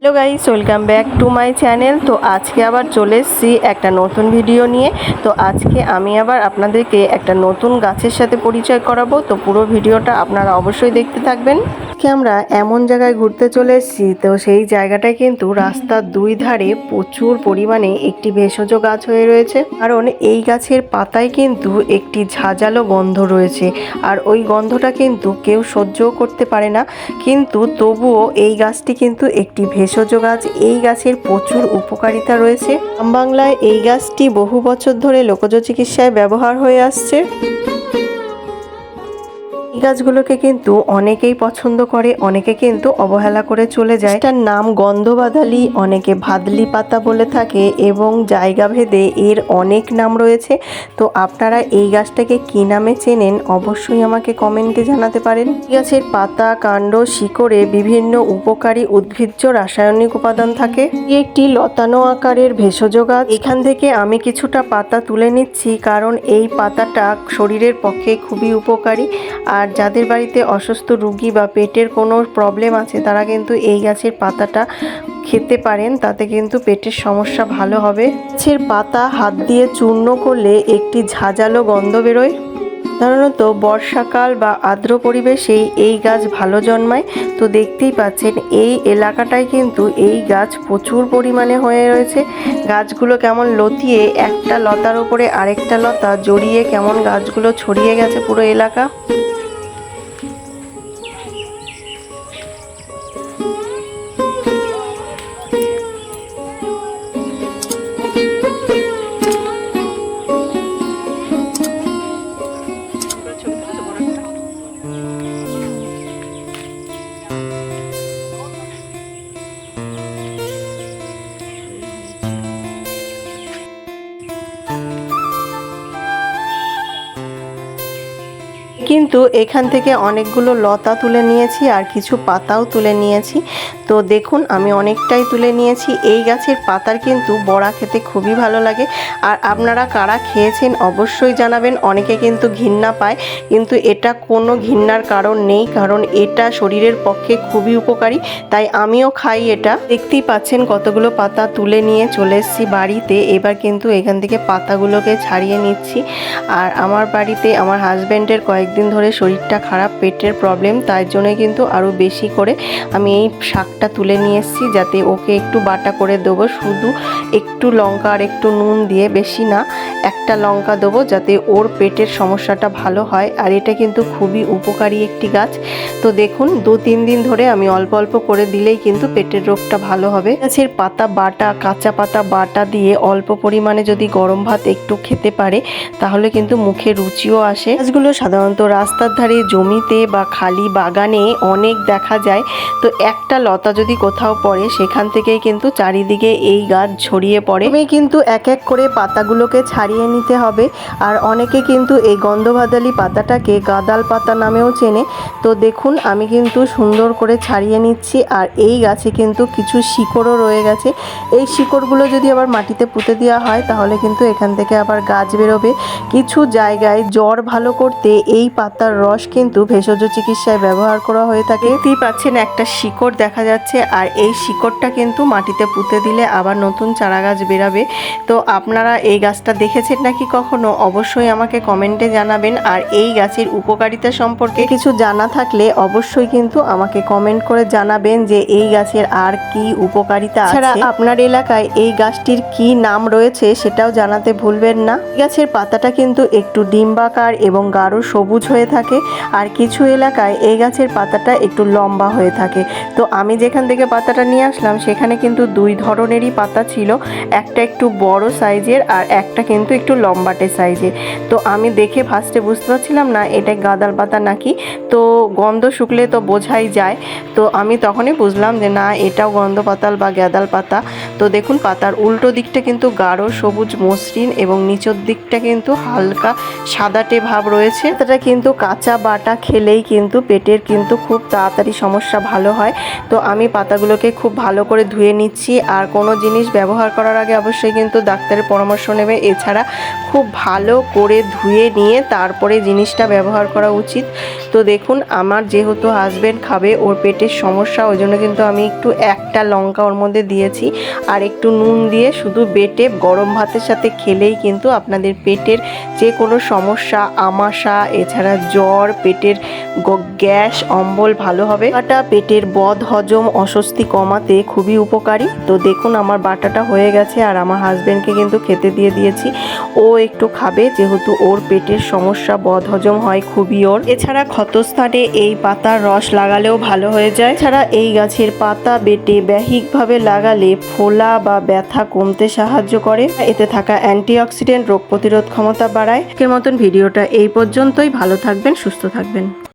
Hello guys, welcome back to my channel. তো আজকে আবার চলে এসেছি একটা নতুন ভিডিও নিয়ে। তো আজকে আমি আবার আপনাদেরকে একটা নতুন গাছের সাথে পরিচয় করাবো। তো পুরো ভিডিওটা আপনারা অবশ্যই দেখতে থাকবেন। আজকে আমরা এমন জায়গায় ঘুরতে চলে এসেছি, তো সেই জায়গাটায় কিন্তু রাস্তার দুই ধারে প্রচুর পরিমাণে একটি ভেষজ গাছ হয়ে রয়েছে। কারণ এই গাছের পাতায় কিন্তু একটি ঝাঁঝালো গন্ধ রয়েছে, আর ওই গন্ধটা কিন্তু কেউ সহ্যও করতে পারে না। কিন্তু তবুও এই গাছটি কিন্তু একটি ভেষজ গাছ। এই গাছের প্রচুর উপকারিতা রয়েছে। গ্রাম বাংলায় এই গাছটি বহু বছর ধরে লোকজ চিকিৎসায় ব্যবহার হয়ে আসছে। এই গাছগুলোকে কিন্তু অনেকেই পছন্দ করে, অনেকে কিন্তু অবহেলা করে চলে যায়। এটার নাম গন্ধবাদালি, অনেকে ভাদলি পাতা বলে থাকে এবং জায়গা ভেদে এর অনেক নাম রয়েছে। তো আপনারা এই গাছটাকে কি নামে চেনেন অবশ্যই আমাকে কমেন্টে জানাতে পারেন। এই গাছের পাতা, কাণ্ড, শিকড়ে বিভিন্ন উপকারী উদ্ভিজ্জ রাসায়নিক উপাদান থাকে। এটি একটি লতানো আকারের ভেষজ গাছ। এখান থেকে আমি কিছুটা পাতা তুলে নিচ্ছি, কারণ এই পাতাটা শরীরের পক্ষে খুবই উপকারী। আর যাদের বাড়িতে অসুস্থ রোগী বা পেটের কোনো প্রবলেম আছে তারা কিন্তু এই গাছের পাতাটা খেতে পারেন, তাতে কিন্তু পেটের সমস্যা ভালো হবে। গাছের পাতা হাত দিয়ে চূর্ণ করলে একটি ঝাঁঝালো গন্ধ বেরোয়। সাধারণত বর্ষাকাল বা আর্দ্র পরিবেশেই এই গাছ ভালো জন্মায়। তো দেখতেই পাচ্ছেন এই এলাকাটায় কিন্তু এই গাছ প্রচুর পরিমাণে হয়ে রয়েছে। গাছগুলো কেমন লতিয়ে একটা লতার উপরে আরেকটা লতা জড়িয়ে কেমন গাছগুলো ছড়িয়ে গেছে পুরো এলাকা। কিন্তু এখান থেকে অনেকগুলো লতা তুলে নিয়েছি আর কিছু পাতাও তুলে নিয়েছি। তো দেখুন আমি অনেকটাই তুলে নিয়েছি। এই গাছের পাতার কিন্তু বড়া খেতে খুবই ভালো লাগে। আর আপনারা কারা খেয়েছেন অবশ্যই জানাবেন। অনেকে কিন্তু ঘৃণা পায়, কিন্তু এটা কোনো ঘৃণার কারণ নেই, কারণ এটা শরীরের পক্ষে খুবই উপকারী। তাই আমিও খাই এটা। দেখতেই পাচ্ছেন কতগুলো পাতা তুলে নিয়ে চলে এসেছি বাড়িতে। এবার কিন্তু এখান থেকে পাতাগুলোকে ছাড়িয়ে নিচ্ছি। আর আমার বাড়িতে আমার হাজব্যান্ডের কয়েকদিন ধরে শরীরটা খারাপ, পেটের প্রবলেম, তাই জন্য কিন্তু আরও বেশি করে আমি এই শাকটা তুলে নিয়ে এসেছি, যাতে ওকে একটু বাটা করে দেবো। শুধু একটু লঙ্কা আর একটু নুন দিয়ে, বেশি না, একটা লঙ্কা দেবো, যাতে ওর পেটের সমস্যাটা ভালো হয়। আর এটা কিন্তু খুবই উপকারী একটি গাছ। তো দেখুন 2-3 দিন ধরে আমি অল্প অল্প করে দিলেই কিন্তু পেটের রোগটা ভালো হবে। গাছের পাতা বাটা, কাঁচা পাতা বাটা দিয়ে অল্প পরিমাণে যদি গরম ভাত একটু খেতে পারে তাহলে কিন্তু মুখে রুচিও আসে। গাছগুলো সাধারণত রাস্তার ধারে, জমিতে বা খালি বাগানে অনেক দেখা যায়। তো একটা লতা যদি কোথাও পড়ে সেখান থেকেই কিন্তু চারিদিকে এই গাছ ছড়িয়ে পড়ে। আমি কিন্তু এক এক করে পাতাগুলোকে ছাড়িয়ে নিতে হবে। আর অনেকে কিন্তু এই গন্ধভাদালি পাতাটাকে গাদাল পাতা নামেও চেনে। তো দেখুন আমি কিন্তু সুন্দর করে ছাড়িয়ে নিচ্ছি। আর এই গাছে কিন্তু কিছু শিকড়ও রয়ে গেছে। এই শিকড়গুলো যদি আবার মাটিতে পুঁতে দেওয়া হয় তাহলে কিন্তু এখান থেকে আবার গাছ বেরোবে। কিছু জায়গায় জ্বর ভালো করতে এই পাতার রস কিন্তু ভেষজ চিকিৎসায় ব্যবহার করা হয়ে থাকে। দেখতেই পাচ্ছেন একটা শিকড় দেখা যাচ্ছে, আর এই শিকড়টা কিন্তু মাটিতে পুঁতে দিলে আবার নতুন চারা গাছ বেরাবে। তো আপনারা এই গাছটা দেখেছেন নাকি কখনো অবশ্যই আমাকে কমেন্টে জানাবেন। আর এই গাছের উপকারিতা সম্পর্কে কিছু জানা থাকলে অবশ্যই কিন্তু আমাকে কমেন্ট করে জানাবেন যে এই গাছের আর কি উপকারিতা আছে। এছাড়া আপনার এলাকায় এই গাছটির কি নাম রয়েছে সেটাও জানাতে ভুলবেন না। এই গাছের পাতাটা কিন্তু একটু ডিম্বাকার এবং গাঢ় সবুজ হয়ে থাকে। আর কিছু এলাকায় এই গাছের পাতাটা একটু লম্বা হয়ে থাকে। তো আমি যেখান থেকে পাতাটা নিয়ে আসলাম সেখানে কিন্তু দুই ধরনেরই পাতা ছিল, একটা একটু বড় সাইজের আর একটা কিন্তু একটু লম্বাটে সাইজের। তো আমি দেখে ফার্স্টে বুঝতে পারছিলাম না এটা গাঁদাল পাতা নাকি, তো গন্ধ শুকলে তো বোঝাই যায়। তো আমি তখনই বুঝলাম যে না, এটাও গন্ধ পাতাল বা গাঁদাল পাতা। তো দেখুন পাতার উল্টো দিকটা কিন্তু গাঢ় সবুজ মসৃণ এবং নিচের দিকটা কিন্তু হালকা সাদাটে ভাব রয়েছে। এটা কিন্তু কাঁচা বাটা খেলেই কিন্তু পেটের কিন্তু খুব তাড়াতাড়ি সমস্যা ভালো হয়। তো আমি পাতাগুলোকে খুব ভালো করে ধুয়ে নিচ্ছি। আর কোনো জিনিস ব্যবহার করার আগে অবশ্যই কিন্তু ডাক্তারের পরামর্শ নেবে। এছাড়া খুব ভালো করে ধুয়ে নিয়ে তারপরে জিনিসটা ব্যবহার করা উচিত। তো দেখুন আমার যেহেতু হাজব্যান্ড খাবে, ওর পেটের সমস্যা, ওই জন্য কিন্তু আমি একটু একটা লঙ্কা ওর মধ্যে দিয়েছি আর একটু নুন দিয়ে শুধু বেটে গরম ভাতের সাথে খেলেই কিন্তু আপনাদের পেটের যে কোনো সমস্যা, আমাশা, এছাড়া জ্বর, পেটের গ্যাস, অম্বল ভালো হবে। বাটা পেটের বদ হজম, অস্বস্তি কমাতে খুবই উপকারী। তো দেখুন আমার বাটাটা হয়ে গেছে আর আমার হাজব্যান্ডকে কিন্তু খেতে দিয়ে দিয়েছি। ও একটু খাবে যেহেতু ওর পেটের সমস্যা, বদ হজম হয় খুবই ওর। এছাড়া ক্ষতস্থানে এই পাতার রস লাগালেও ভালো হয়ে যায়। এছাড়া এই গাছের পাতা বেটে বাহ্যিকভাবে লাগালে ফোলা বা ব্যথা কমতে সাহায্য করে। এতে থাকা অ্যান্টিঅক্সিডেন্ট রোগ প্রতিরোধ ক্ষমতা বাড়ায়। আজকের মতন ভিডিওটা এই পর্যন্তই। ভালো থাকবেন, সুস্থ থাকবেন।